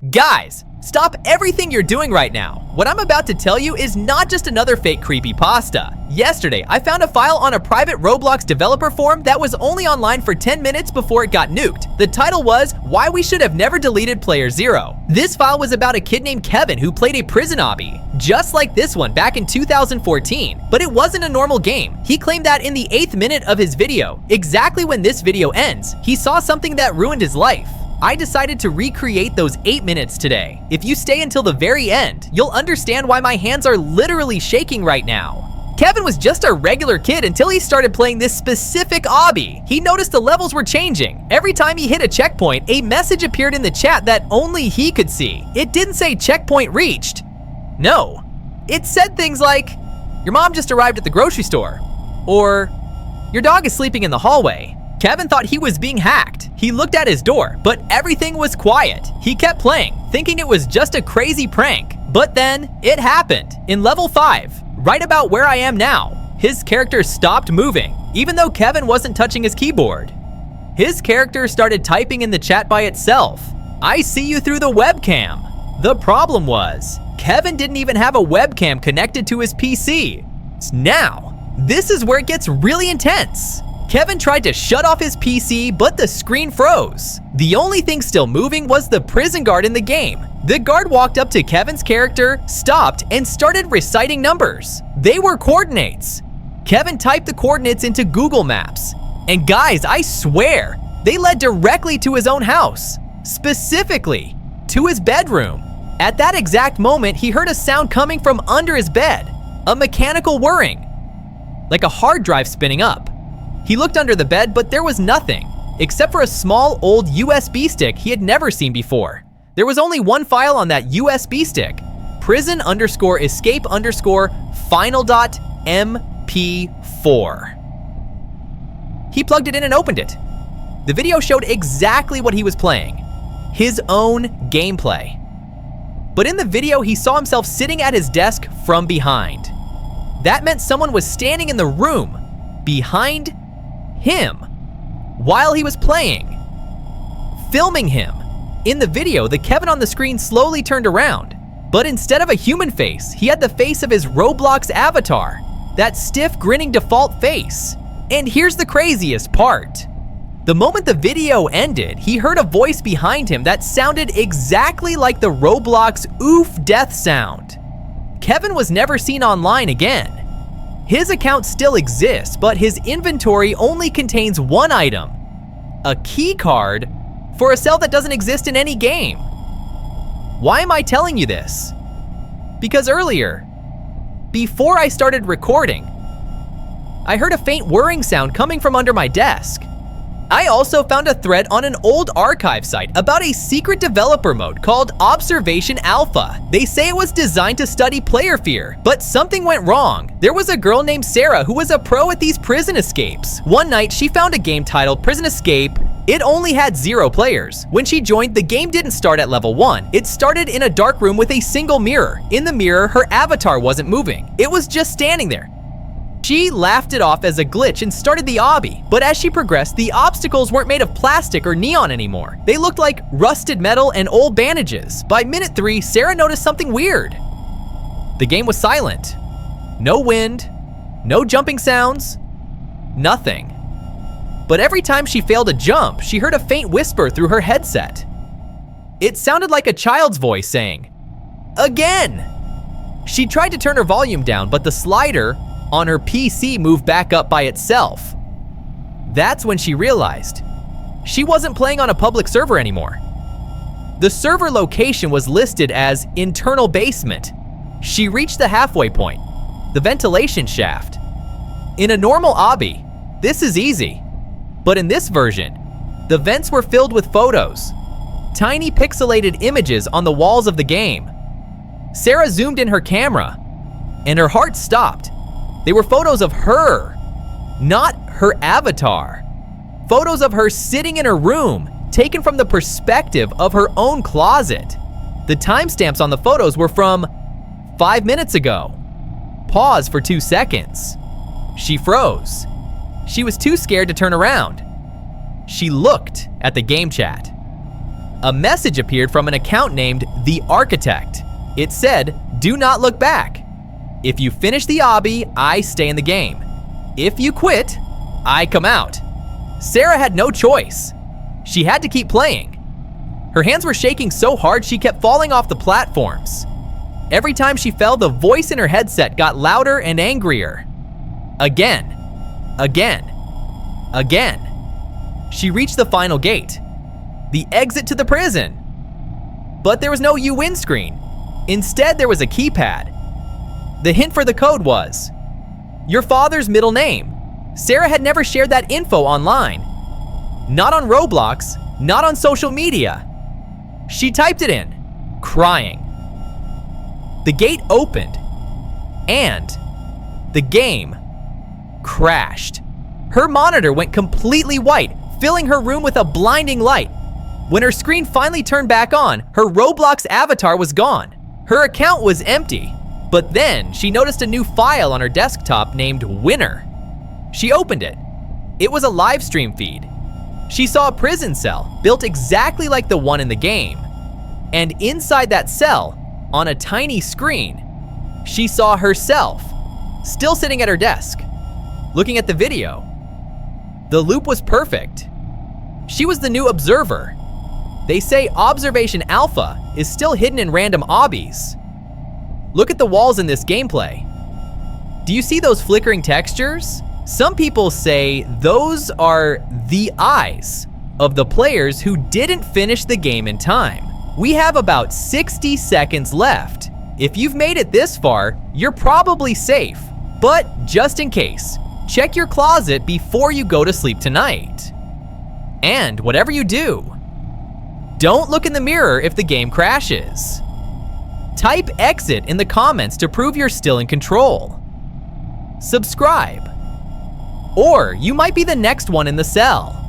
Guys, stop everything you're doing right now. What I'm about to tell you is not just another fake creepypasta. Yesterday, I found a file on a private Roblox developer forum that was only online for 10 minutes before it got nuked. The title was, Why We Should Have Never Deleted Player Zero. This file was about a kid named Kevin who played a prison obby, just like this one back in 2014. But it wasn't a normal game. He claimed that in the 8th minute of his video, exactly when this video ends, he saw something that ruined his life. I decided to recreate those 8 minutes today. If you stay until the very end, you'll understand why my hands are literally shaking right now. Kevin was just a regular kid until he started playing this specific obby. He noticed the levels were changing. Every time he hit a checkpoint, a message appeared in the chat that only he could see. It didn't say checkpoint reached. No, it said things like, your mom just arrived at the grocery store, or your dog is sleeping in the hallway. Kevin thought he was being hacked. He looked at his door, but everything was quiet. He kept playing, thinking it was just a crazy prank. But then, it happened. In level 5, right about where I am now, his character stopped moving, even though Kevin wasn't touching his keyboard. His character started typing in the chat by itself. I see you through the webcam. The problem was, Kevin didn't even have a webcam connected to his PC. Now, this is where it gets really intense. Kevin tried to shut off his PC, but the screen froze. The only thing still moving was the prison guard in the game. The guard walked up to Kevin's character, stopped, and started reciting numbers. They were coordinates. Kevin typed the coordinates into Google Maps. And guys, I swear, they led directly to his own house. Specifically, to his bedroom. At that exact moment, he heard a sound coming from under his bed. A mechanical whirring. Like a hard drive spinning up. He looked under the bed, but there was nothing, except for a small old USB stick he had never seen before. There was only one file on that USB stick, prison_escape_final.mp4. He plugged it in and opened it. The video showed exactly what he was playing, his own gameplay. But in the video, he saw himself sitting at his desk from behind. That meant someone was standing in the room behind him while he was playing, filming him. In the video, the Kevin on the screen slowly turned around, but instead of a human face, he had the face of his Roblox avatar, that stiff grinning default face. And here's the craziest part. The moment the video ended, he heard a voice behind him that sounded exactly like the Roblox oof death sound. Kevin was never seen online again. His account still exists, but his inventory only contains one item, a key card for a cell that doesn't exist in any game. Why am I telling you this? Because earlier, before I started recording, I heard a faint whirring sound coming from under my desk. I also found a thread on an old archive site about a secret developer mode called Observation Alpha. They say it was designed to study player fear, but something went wrong. There was a girl named Sarah who was a pro at these prison escapes. One night, she found a game titled Prison Escape. It only had 0 players. When she joined, the game didn't start at level 1. It started in a dark room with a single mirror. In the mirror, her avatar wasn't moving. It was just standing there. She laughed it off as a glitch and started the obby, but as she progressed, the obstacles weren't made of plastic or neon anymore. They looked like rusted metal and old bandages. By minute 3, Sarah noticed something weird. The game was silent. No wind, no jumping sounds, nothing. But every time she failed a jump, she heard a faint whisper through her headset. It sounded like a child's voice saying, "Again!" She tried to turn her volume down, but the slider on her PC moved back up by itself. That's when she realized she wasn't playing on a public server anymore. The server location was listed as internal basement. She reached the halfway point, the ventilation shaft. In a normal obby, this is easy. But in this version, the vents were filled with photos, tiny pixelated images on the walls of the game. Sarah zoomed in her camera, and her heart stopped. They were photos of her, not her avatar. Photos of her sitting in her room, taken from the perspective of her own closet. The timestamps on the photos were from 5 minutes ago. Pause for 2 seconds. She froze. She was too scared to turn around. She looked at the game chat. a message appeared from an account named The Architect. It said, "Do not look back. If you finish the obby, I stay in the game. If you quit, I come out." Sarah had no choice. She had to keep playing. Her hands were shaking so hard she kept falling off the platforms. Every time she fell, the voice in her headset got louder and angrier. Again, again, again. She reached the final gate, the exit to the prison. But there was no "You win" screen. Instead, there was a keypad. The hint for the code was your father's middle name. Sarah had never shared that info online. Not on Roblox, not on social media. She typed it in, crying. The gate opened, and the game crashed. Her monitor went completely white, filling her room with a blinding light. When her screen finally turned back on, her Roblox avatar was gone. Her account was empty, but then she noticed a new file on her desktop named Winner. She opened it. It was a live stream feed. She saw a prison cell built exactly like the one in the game. And inside that cell, on a tiny screen, she saw herself, still sitting at her desk, looking at the video. The loop was perfect. She was the new observer. They say Observation Alpha is still hidden in random obbies. Look at the walls in this gameplay. Do you see those flickering textures? Some people say those are the eyes of the players who didn't finish the game in time. We have about 60 seconds left. If you've made it this far, you're probably safe. But just in case, check your closet before you go to sleep tonight. And whatever you do, don't look in the mirror if the game crashes. Type exit in the comments to prove you're still in control. Subscribe, or you might be the next one in the cell.